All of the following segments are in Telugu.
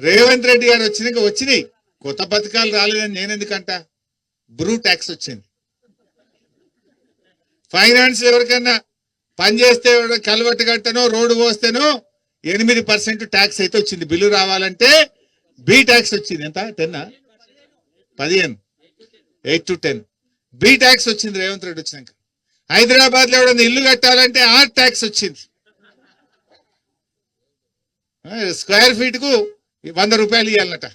రేవంత్ రెడ్డి గారు వచ్చినాయి కొత్త పథకాలు రాలేదని నేను ఎందుకంట. బ్రూ ట్యాక్స్ వచ్చింది. ఫైనాన్స్ ఎవరికన్నా పని చేస్తే కలవట్టు కట్టనో రోడ్డు పోస్తేనో 8% ట్యాక్స్ అయితే వచ్చింది. బిల్లు రావాలంటే బి ట్యాక్స్ వచ్చింది. ఎంత 10 15 8 to 10 బి ట్యాక్స్ వచ్చింది రేవంత్ రెడ్డి వచ్చినాక. హైదరాబాద్ లో ఎవడన్నా ఇల్లు కట్టాలంటే ఆర్ ట్యాక్స్ వచ్చింది. స్క్వేర్ ఫీట్ కు 100 రూపాయలు ఇవ్వాలన్నట.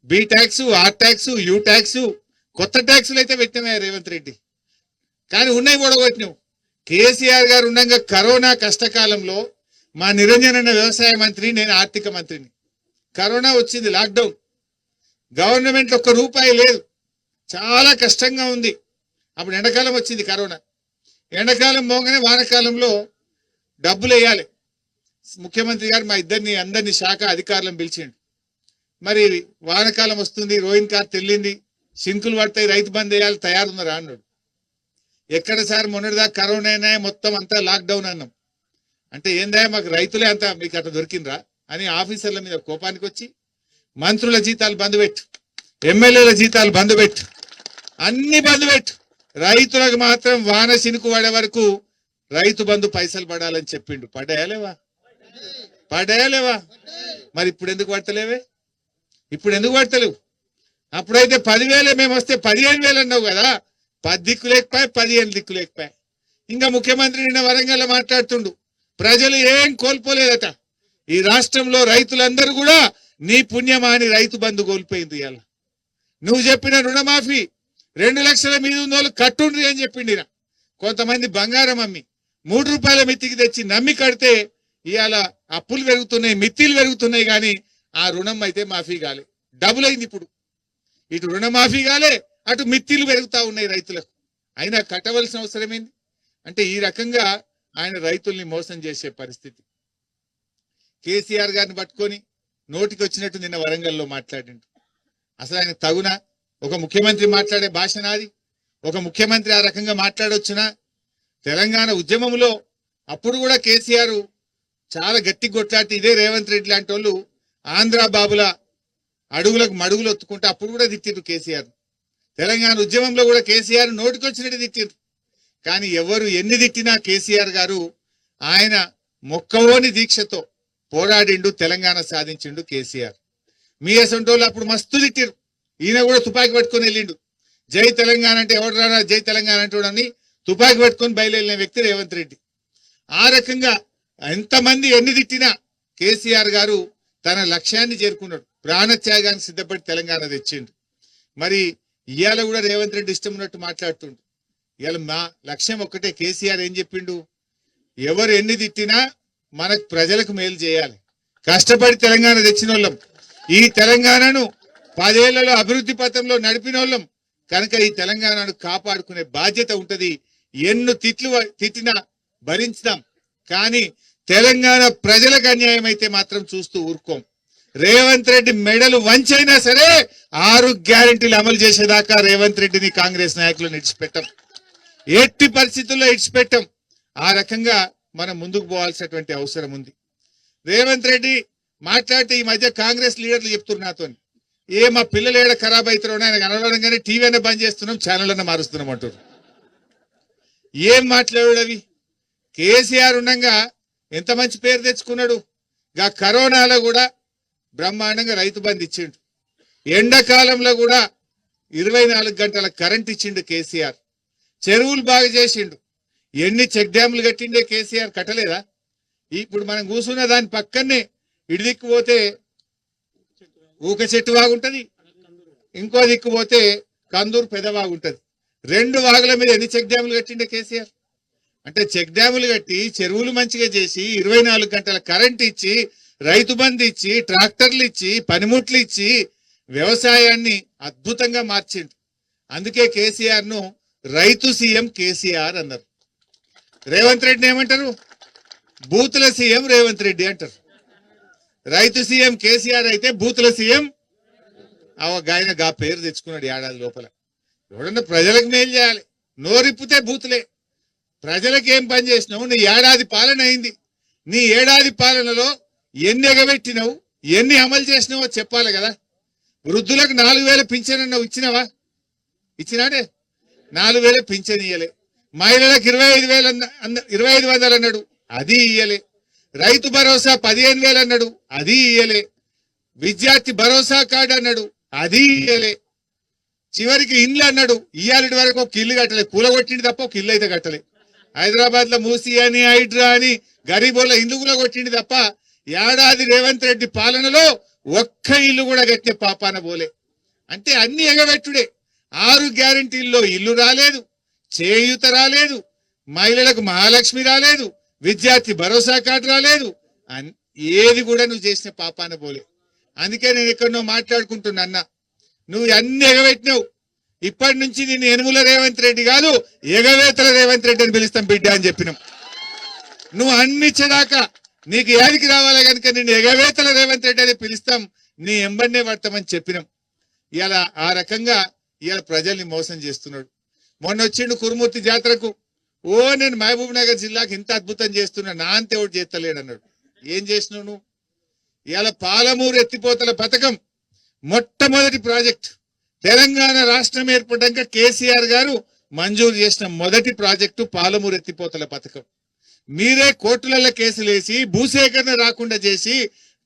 B tax, R tax, U tax, కొత్త ట్యాక్సులు అయితే పెట్టినా రేవంత్ రెడ్డి. కానీ ఉన్నాయి కూడా కొట్టినావు. కేసీఆర్ గారు ఉండగా కరోనా కష్టకాలంలో మా నిరంజన్ అన్న వ్యవసాయ మంత్రి, నేను ఆర్థిక మంత్రిని. కరోనా వచ్చింది, లాక్డౌన్, గవర్నమెంట్ ఒక్క రూపాయి లేదు, చాలా కష్టంగా ఉంది. అప్పుడు ఎండాకాలం వచ్చింది కరోనా. ఎండాకాలం పోగానే వానకాలంలో డబ్బులు వేయాలి. ముఖ్యమంత్రి గారు మా అందరినీ శాఖ అధికారులను పిలిచిండు. మరి వానకాలం వస్తుంది, రోహిన్ కార్త్ వెళ్ళింది, సింకులు పడతాయి, రైతు బంద్ వేయాలి, తయారున్నారా అన్నాడు. ఎక్కడ సార్ మొన్నటిదాకా కరోనా అయినా మొత్తం అంతా లాక్డౌన్ అన్నాం. అంటే ఏందా మాకు రైతులే అంతా మీకు అట్లా దొరికిండ్రా అని ఆఫీసర్ల మీద కోపానికి వచ్చి మంత్రుల జీతాలు బంద్ పెట్టు, ఎమ్మెల్యేల జీతాలు బంద్ పెట్టు, అన్ని బంద్ పెట్టు, రైతులకు మాత్రం వాన సినుకు పడే వరకు రైతు బంధు పైసలు పడాలని చెప్పిండు. పడ్డాయలేవా? మరి ఇప్పుడు ఎందుకు పడతలేవే? ఇప్పుడు ఎందుకు పడతలేవు? అప్పుడైతే 10,000 మేము వస్తే 15,000 అన్నావు కదా. 10 దిక్కు లేకపోయా, 15 దిక్కు లేకపోయా. ఇంకా ముఖ్యమంత్రి నిన్న వరంగల్ మాట్లాడుతుండు, ప్రజలు ఏం కోల్పోలేదట. ఈ రాష్ట్రంలో రైతులందరూ కూడా నీ పుణ్యమా అని రైతు బంధు కోల్పోయింది. ఇలా నువ్వు చెప్పిన రుణమాఫీ 2 లక్షల మీద ఉన్నోళ్ళు కట్టుండ్రి అని చెప్పిండి. కొంతమంది బంగారం అమ్మి 3 రూపాయల మిత్తికి తెచ్చి నమ్మి కడితే ఇవాళ అప్పులు పెరుగుతున్నాయి, మిత్తిలు పెరుగుతున్నాయి, కానీ ఆ రుణం అయితే మాఫీ కాలే. డబుల్ అయింది. ఇప్పుడు ఇటు రుణమాఫీ కాలే, అటు మిత్తిలు పెరుగుతా ఉన్నాయి రైతులకు. అయినా కట్టవలసిన అవసరం ఏంది? అంటే ఈ రకంగా ఆయన రైతుల్ని మోసం చేసే పరిస్థితి. కేసీఆర్ గారిని పట్టుకొని నోటికి వచ్చినట్టు నిన్న వరంగల్లో మాట్లాడిండు. అసలు ఆయన తగునా? ఒక ముఖ్యమంత్రి మాట్లాడే భాష నాది? ఒక ముఖ్యమంత్రి ఆ రకంగా మాట్లాడొచ్చునా? తెలంగాణ ఉద్యమంలో అప్పుడు కూడా కేసీఆర్ చాలా గట్టి కొట్లాటి ఇదే రేవంత్ రెడ్డి లాంటి వాళ్ళు ఆంధ్ర బాబుల అడుగులకు మడుగులు ఒత్తుకుంటే అప్పుడు కూడా తిట్టిరు కేసీఆర్. తెలంగాణ ఉద్యమంలో కూడా కేసీఆర్ నోటికొచ్చినట్టు తిట్టిరు. కానీ ఎవరు ఎన్ని తిట్టినా కేసీఆర్ గారు ఆయన మొక్కవోని దీక్షతో పోరాడిండు, తెలంగాణ సాధించిండు కేసీఆర్. మీ అసంటోళ్ళు అప్పుడు మస్తు తిట్టిరు. ఈయన కూడా తుపాకీ పట్టుకొని వెళ్ళిండు. జై తెలంగాణ అంటే ఎవడు రాడా జై తెలంగాణ అంటూడని తుపాకీ పట్టుకొని బయలుదేరిన వ్యక్తి రేవంత్ రెడ్డి. ఆ రకంగా ఎంతమంది ఎన్ని తిట్టినా కేసీఆర్ గారు తన లక్ష్యాన్ని చేరుకున్నాడు. ప్రాణత్యాగానికి సిద్ధపడి తెలంగాణ తెచ్చిండు. మరి ఇవాళ కూడా రేవంత్ రెడ్డి ఇష్టం ఉన్నట్టు మాట్లాడుతుండు. ఇవాళ మా లక్ష్యం ఒక్కటే. కేసీఆర్ ఏం చెప్పిండు? ఎవరు ఎన్ని తిట్టినా మనకు ప్రజలకు మేలు చేయాలి. కష్టపడి తెలంగాణ తెచ్చిన వాళ్ళం, ఈ తెలంగాణను 10 ఏళ్లలో అభివృద్ధి పథంలో నడిపిన వాళ్ళం కనుక ఈ తెలంగాణను కాపాడుకునే బాధ్యత ఉంటది. ఎన్ను తిట్టినా భరించుదాం, కానీ తెలంగాణ ప్రజలకు అన్యాయం అయితే మాత్రం చూస్తూ ఊరుకోం. రేవంత్ రెడ్డి మెడలు వంచైనా సరే 6 గ్యారెంటీలు అమలు చేసేదాకా రేవంత్ రెడ్డిని కాంగ్రెస్ నాయకులను ఇడిచిపెట్టం, ఎట్టి పరిస్థితుల్లో ఇడిచిపెట్టం. ఆ రకంగా మనం ముందుకు పోవాల్సినటువంటి అవసరం ఉంది. రేవంత్ రెడ్డి మాట్లాడితే ఈ మధ్య కాంగ్రెస్ లీడర్లు చెప్తున్నారు నాతో, మా పిల్లలు ఏడ ఖరాబ్ అవుతారో ఆయన కనబడంగానే టీవీ అన్న బంద్ చేస్తున్నాం, ఛానల్ అన్న మారుస్తున్నాం అంటారు. ఏం మాట్లాడాడు అవి? కేసీఆర్ ఉండగా ఎంత మంచి పేరు తెచ్చుకున్నాడు. కరోనాలో కూడా బ్రహ్మాండంగా రైతు బంధు ఇచ్చిండు. ఎండాకాలంలో కూడా 24 గంటల కరెంట్ ఇచ్చిండు కేసీఆర్. చెరువులు బాగా చేసిండు. ఎన్ని చెక్ డ్యాములు కట్టిండే కేసీఆర్, కట్టలేదా? ఇప్పుడు మనం కూర్చున్న దాని పక్కనే ఇటు దిక్కు పోతే ఊక చెట్టు వాగుంటది, ఇంకో దిక్కు పోతే కందూరు పెదవాగుంటది. 2 వాగుల మీద ఎన్ని చెక్ డ్యాములు కట్టిండే కేసీఆర్. అంటే చెక్ డ్యాములు కట్టి చెరువులు మంచిగా చేసి 24 గంటల కరెంట్ ఇచ్చి రైతు బంధు ఇచ్చి ట్రాక్టర్లు ఇచ్చి పనిముట్లు ఇచ్చి వ్యవసాయాన్ని అద్భుతంగా మార్చిండు. అందుకే కేసీఆర్ ను రైతు సీఎం కేసీఆర్ అన్నారు. రేవంత్ రెడ్డిని ఏమంటారు? బూతుల సీఎం రేవంత్ రెడ్డి అంటారు. రైతు సీఎం కేసీఆర్ అయితే బూతుల సీఎం ఆయన గా పేరు తెచ్చుకున్నాడు ఏడాది లోపల. ఎవడన్నా ప్రజలకు మేలు చేయాలి, నోరిప్పితే బూతులే. ప్రజలకు ఏం పని చేసినావు? నీ ఏడాది పాలన అయింది. నీ ఏడాది పాలనలో ఎన్ని ఎగబెట్టినావు, ఎన్ని అమలు చేసినావో చెప్పాలి కదా. వృద్ధులకు 4,000 పింఛన్ అన్నావు, ఇచ్చినావా? ఇచ్చినాడే? 4,000 పింఛన్ ఇయ్యలే. మహిళలకు 25,000 అన్నాడు, అది ఇయ్యలే. రైతు భరోసా 15,000 అన్నాడు, అది ఇయ్యలే. విద్యార్థి భరోసా కార్డు అన్నాడు, అది ఇయ్యలే. చివరికి ఇండ్లు అన్నాడు, ఇయ్యాలటి వరకు ఒక ఇల్లు కట్టలే. కూలగొట్టింది తప్ప ఒక ఇల్లు అయితే కట్టలే. హైదరాబాద్ లో మూసి అని హైడ్రా అని గరీబోళ్ళ ఇల్లు కూడా కొట్టింది తప్ప ఏడాది రేవంత్ రెడ్డి పాలనలో ఒక్క ఇల్లు కూడా కట్టే పాపాన పోలే. అంటే అన్ని ఎగబెట్టుడే. 6 గ్యారెంటీల్లో ఇల్లు రాలేదు, చేయూత రాలేదు, మహిళలకు మహాలక్ష్మి రాలేదు, విద్యార్థి భరోసా కార్డు రాలేదు. ఏది కూడా నువ్వు చేసిన పాపాన పోలే. అందుకే నేను ఎక్కడో మాట్లాడుకుంటున్నా, నువ్వు అన్ని ఎగబెట్టినావు. ఇప్పటి నుంచి నిన్ను యనుమల రేవంత్ రెడ్డి కాదు, ఎగవేతల రేవంత్ రెడ్డి అని పిలుస్తాం బిడ్డ అని చెప్పినాం. నువ్వు అన్ని ఇచ్చేదాకా నీకు యాదికి రావాలి కనుక నిన్ను ఎగవేతల రేవంత్ రెడ్డి అని పిలుస్తాం, నీ ఎంబడినే పడతామని చెప్పినాం. ఇలా ఆ రకంగా ఇవాళ ప్రజల్ని మోసం చేస్తున్నాడు. మొన్న వచ్చిండు కురుమూర్తి జాతరకు, నేను మహబూబ్ నగర్ జిల్లాకి ఇంత అద్భుతం చేస్తున్నా, నా అంతే ఒకటి చేస్తలేడు అన్నాడు. ఏం చేసినావు నువ్వు? ఇవాళ పాలమూరు ఎత్తిపోతల పథకం మొట్టమొదటి ప్రాజెక్ట్. తెలంగాణ రాష్ట్రం ఏర్పడ్డాక కేసీఆర్ గారు మంజూరు చేసిన మొదటి ప్రాజెక్టు పాలమూరు ఎత్తిపోతల పథకం. మీరే కోర్టులలో కేసులు వేసి భూసేకరణ రాకుండా చేసి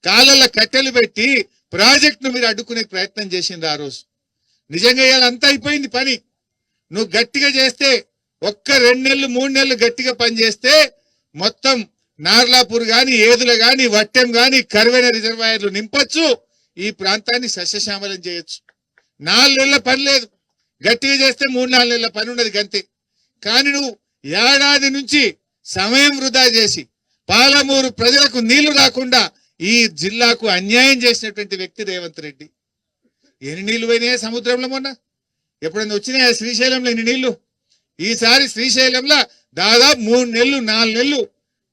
కాళ్ళ కట్టెలు పెట్టి ప్రాజెక్టును మీరు అడ్డుకునే ప్రయత్నం చేసింది ఆ రోజు. నిజంగా ఇవాళ అంతా అయిపోయింది పని. నువ్వు గట్టిగా చేస్తే ఒక్క 2 నెలలు 3 నెలలు గట్టిగా పని చేస్తే మొత్తం నార్లాపూర్ గాని, ఏదుల గాని, వట్టెం గాని, కరువైన రిజర్వాయర్లు నింపొచ్చు. ఈ ప్రాంతాన్ని సస్యశ్యామలం చేయొచ్చు. 4 నెలల పని లేదు, గట్టిగా చేస్తే 3-4 నెలల పని ఉన్నది గంతే. కానీ నువ్వు ఏడాది నుంచి సమయం వృధా చేసి పాలమూరు ప్రజలకు నీళ్లు రాకుండా ఈ జిల్లాకు అన్యాయం చేసినటువంటి వ్యక్తి రేవంత్ రెడ్డి. ఎన్ని నీళ్లు పోయినాయా సముద్రంలో? మొన్న ఎప్పుడైనా వచ్చినాయా శ్రీశైలంలో ఎన్ని నీళ్లు? ఈసారి శ్రీశైలంలో దాదాపు 3 నెలలు 4 నెలలు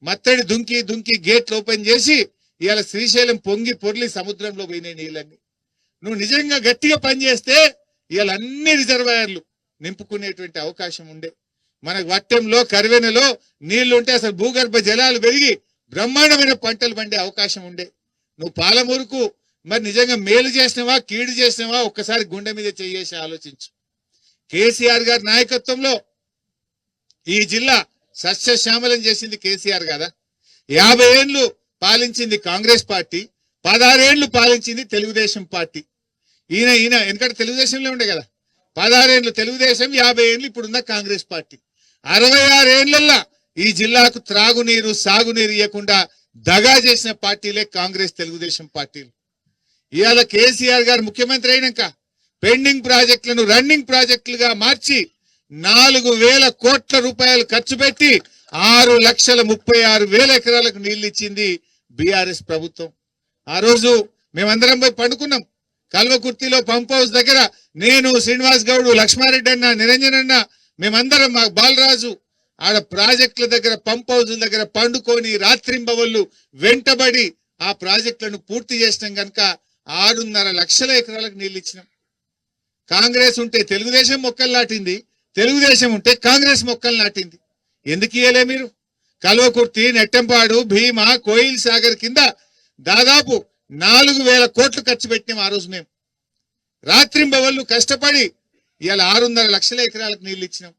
మత్తడి దుంకి దుంకి గేట్లు ఓపెన్ చేసి ఇవాళ శ్రీశైలం పొంగి పొర్లి సముద్రంలో పోయినాయి నీళ్ళన్ని. నువ్వు నిజంగా గట్టిగా పనిచేస్తే ఇవాళ అన్ని రిజర్వాయర్లు నింపుకునేటువంటి అవకాశం ఉండే. మనకు వట్టెంలో కరివెనలో నీళ్లు ఉంటే అసలు భూగర్భ జలాలు పెరిగి బ్రహ్మాండమైన పంటలు పండే అవకాశం ఉండే. నువ్వు పాలమూరుకు మరి నిజంగా మేలు చేసినవా కీడు చేసినవా ఒక్కసారి గుండె మీద చేసి ఆలోచించు. కేసీఆర్ గారి నాయకత్వంలో ఈ జిల్లా సస్యశ్యామలం చేసింది కేసీఆర్ కదా. 50 ఏళ్లు పాలించింది కాంగ్రెస్ పార్టీ, 16 ఏళ్లు పాలించింది తెలుగుదేశం పార్టీ. ఈయన ఎందుకంటే తెలుగుదేశంలో ఉండే కదా. 16 ఏళ్లు తెలుగుదేశం, 50 ఏళ్లు ఇప్పుడున్న కాంగ్రెస్ పార్టీ. 66 ఏళ్లల్లా ఈ జిల్లాకు త్రాగునీరు సాగునీరు ఇవ్వకుండా దగా చేసిన పార్టీలే కాంగ్రెస్ తెలుగుదేశం పార్టీలు. ఇవాళ కేసీఆర్ గారు ముఖ్యమంత్రి అయినాక పెండింగ్ ప్రాజెక్టులను రన్నింగ్ ప్రాజెక్టులుగా మార్చి 4,000 కోట్ల రూపాయలు ఖర్చు పెట్టి 6,36,000 ఎకరాలకు నీళ్లు ఇచ్చింది బీఆర్ఎస్ ప్రభుత్వం. ఆ రోజు మేమందరం పోయి పండుకున్నాం కల్వకుర్తిలో పంప్ హౌస్ దగ్గర. నేను, శ్రీనివాస్ గౌడ్, లక్ష్మారెడ్డి అన్న, నిరంజన్ అన్న, మేమందరం, మా బాలరాజు ఆడ ప్రాజెక్టుల దగ్గర పంప్ హౌస్ దగ్గర పండుకొని రాత్రింబవళ్ళు వెంటబడి ఆ ప్రాజెక్టులను పూర్తి చేసినాం కనుక 6.5 లక్షల ఎకరాలకు నీళ్లు ఇచ్చినాం. కాంగ్రెస్ ఉంటే తెలుగుదేశం మొక్కలు నాటింది, తెలుగుదేశం ఉంటే కాంగ్రెస్ మొక్కలు నాటింది. ఎందుకు ఇయ్యలే మీరు? కల్వకుర్తి, నెట్టంపాడు, భీమా, కోయిల్ సాగర్ కింద దాదాపు 4,000 కోట్లు ఖర్చు పెట్టినాం ఆ రోజు. మేము రాత్రింబవళ్ళు కష్టపడి ఇవాళ 6.5 లక్షల ఎకరాలకు నీళ్లు ఇచ్చినాం.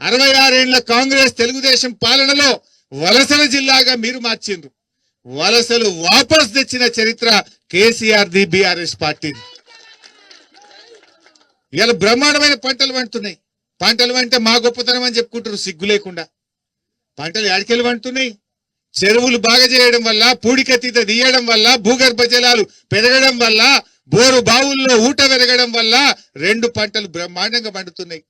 66 ఏళ్ల కాంగ్రెస్ తెలుగుదేశం పాలనలో వలసల జిల్లాగా మీరు మార్చిండ్రు. వలసలు వాపస్ తెచ్చిన చరిత్ర కేసీఆర్ ది, బీఆర్ఎస్ పార్టీది. ఇవాళ బ్రహ్మాండమైన పంటలు పండుతున్నాయి. పంటలు అంటే మా గొప్పతనం అని చెప్పుకుంటారు సిగ్గు లేకుండా. పంటలు ఎడకెళ్ళి పండుతున్నాయి. చెరువులు బాగా చేయడం వల్ల, పూడికతీత తీయడం వల్ల, భూగర్భ జలాలు పెరగడం వల్ల, బోరు బావుల్లో ఊట పెరగడం వల్ల 2 పంటలు బ్రహ్మాండంగా పండుతున్నాయి.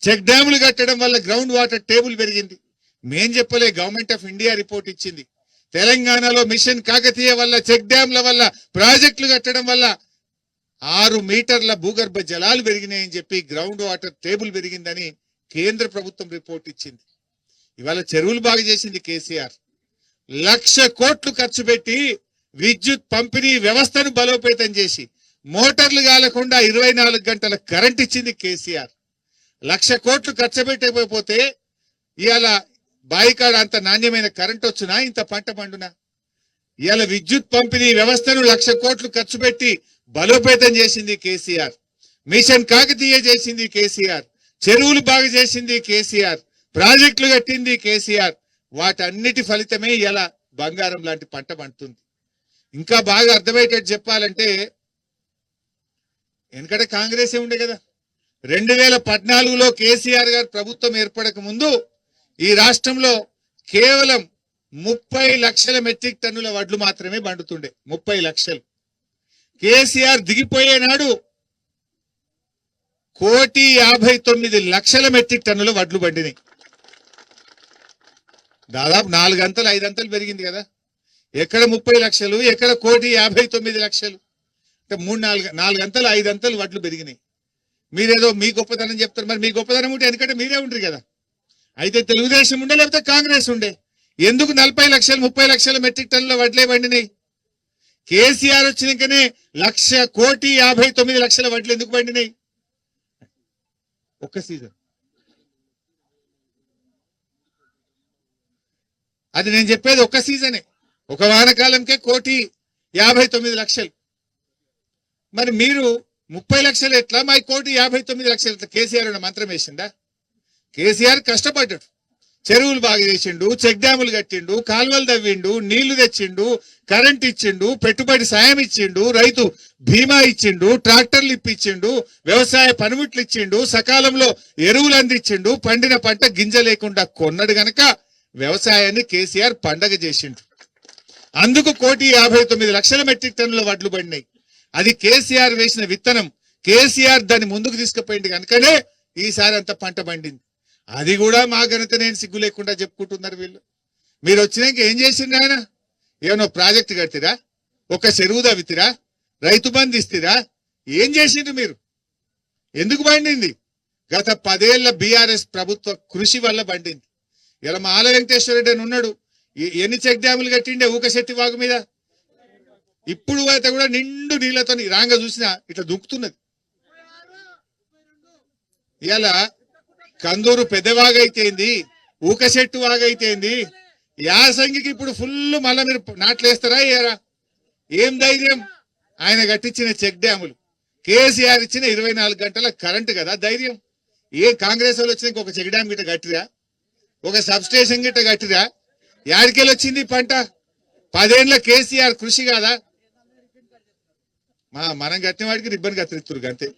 చెక్ డ్యాములు కట్టడం వల్ల గ్రౌండ్ వాటర్ టేబుల్ పెరిగింది. మేం చెప్పలే, గవర్నమెంట్ ఆఫ్ ఇండియా రిపోర్ట్ ఇచ్చింది. తెలంగాణలో మిషన్ కాకతీయ వల్ల, చెక్ డ్యాంల వల్ల, ప్రాజెక్టులు కట్టడం వల్ల 6 మీటర్ల భూగర్భ జలాలు పెరిగినాయని చెప్పి గ్రౌండ్ వాటర్ టేబుల్ పెరిగిందని కేంద్ర ప్రభుత్వం రిపోర్ట్ ఇచ్చింది. ఇవాళ చెరువులు బాగా చేసింది కేసీఆర్. 1,00,000 కోట్లు ఖర్చు పెట్టి విద్యుత్ పంపిణీ వ్యవస్థను బలోపేతం చేసి మోటార్లు కాలకుండా 24 గంటల కరెంట్ ఇచ్చింది కేసీఆర్. 1,00,000 కోట్లు ఖర్చు పెట్టకపోతే ఇవాళ బాయికాడ అంత నాణ్యమైన కరెంట్ వచ్చునా? ఇంత పంట పండునా? ఇవాళ విద్యుత్ పంపిణీ వ్యవస్థను 1,00,000 కోట్లు ఖర్చు పెట్టి బలోపేతం చేసింది కేసీఆర్. మిషన్ కాకతీయ చేసింది కేసీఆర్. చెరువులు బాగు చేసింది కేసీఆర్. ప్రాజెక్టులు కట్టింది కేసీఆర్. వాటన్నిటి ఫలితమే ఇలా బంగారం లాంటి పంట పండుతుంది. ఇంకా బాగా అర్థమయ్యేటట్టు చెప్పాలంటే ఎందుకంటే కాంగ్రెసే ఉండే కదా. 2014లో కేసీఆర్ గారు ప్రభుత్వం ఏర్పడక ముందు ఈ రాష్ట్రంలో కేవలం 30 లక్షల మెట్రిక్ టన్నుల వడ్లు మాత్రమే పండుతుండే. 30 లక్షలు. కేసీఆర్ దిగిపోయే నాడు 1,59,00,000 మెట్రిక్ టన్నుల వడ్లు పండినాయి. దాదాపు 4 అంతలు 5 అంతలు పెరిగింది కదా. ఎక్కడ 30 లక్షలు, ఎక్కడ 1,59,00,000. అంటే 4 అంతలు 5 అంతలు వడ్లు పెరిగినాయి. మీరేదో మీ గొప్పతనం చెప్తారు. మరి మీ గొప్పతనం ఉంటే ఎందుకంటే మీరే ఉంటారు కదా. అయితే తెలుగుదేశం ఉండే లేకపోతే కాంగ్రెస్ ఉండే. ఎందుకు 40 లక్షలు 30 లక్షల మెట్రిక్ టన్నుల వడ్లే పండినాయి? కేసీఆర్ వచ్చినాకనే 1,59,00,000 వడ్లు ఎందుకు పండినాయి? ఒక్క సీజన్. అది నేను చెప్పేది ఒక్క సీజనే. ఒక వానకాలంకే 1,59,00,000. మరి మీరు 30 లక్షలు ఎట్లా, మా 1,59,00,000 ఎట్లా? కేసీఆర్ మంత్రం వేసిందా? కేసీఆర్ కష్టపడ్డాడు. చెరువులు బాగా చేసిండు, చెక్ డ్యాములు కట్టిండు, కాలువలు తవ్విండు, నీళ్లు తెచ్చిండు, కరెంట్ ఇచ్చిండు, పెట్టుబడి సాయం ఇచ్చిండు, రైతు బీమా ఇచ్చిండు, ట్రాక్టర్లు ఇప్పించిండు, వ్యవసాయ పనిముట్లు ఇచ్చిండు, సకాలంలో ఎరువులు అందించిండు, పండిన పంట గింజ లేకుండా కొన్నాడు గనక వ్యవసాయాన్ని కేసీఆర్ పండగ చేసిండు. అందుకు 1,59,00,000 మెట్రిక్ టన్నుల వడ్లు పడినాయి. అది కేసీఆర్ వేసిన విత్తనం. కేసీఆర్ దాన్ని ముందుకు తీసుకుపోయింది కనుకనే ఈసారి అంత పంట పండింది. అది కూడా మా ఘనత నేను సిగ్గు లేకుండా చెప్పుకుంటున్నారు వీళ్ళు. మీరు వచ్చినాక ఏం చేసిండ్రు ఆయన? ఏమన్నా ప్రాజెక్టు కట్టిరా? ఒక చెరువు తవ్వితిరా? రైతు బంధు ఇస్తారా? ఏం చేసిండ్రు మీరు? ఎందుకు పండింది? గత 10 ఏళ్ల బీఆర్ఎస్ ప్రభుత్వ కృషి వల్ల పండింది. ఇలా మా ఆల వెంకటేశ్వర రెడ్డి అని ఉన్నాడు. ఎన్ని చెక్ డ్యాములు కట్టిండే ఊకశెట్టి వాగు మీద. ఇప్పుడు అయితే కూడా నిండు నీళ్లతో రాంగ చూసినా ఇట్లా దుక్కుతున్నది. ఇలా కందూరు పెద్దవాగైతేంది, ఊకశెట్టు వాగైతేంది, యాసంగికి ఇప్పుడు ఫుల్ మళ్ళా మీరు నాట్లేస్తారా ఏరా? ఏం ధైర్యం? ఆయన కట్టించిన చెక్ డ్యాములు, కేసీఆర్ ఇచ్చిన 24 గంటల కరెంటు కదా ధైర్యం. ఏ కాంగ్రెస్ వాళ్ళు వచ్చినాక ఒక చెక్ డ్యామ్ గిట్ట కట్టిరా? ఒక సబ్ స్టేషన్ గిట్ట కట్టిరా? యాడికెళ్ళి వచ్చింది పంట? 10 ఏళ్ల కేసీఆర్ కృషి కాదా? మనం కట్టిన వాడికి రిబ్బన్ కత్తిరిస్తున్నారు అంతే.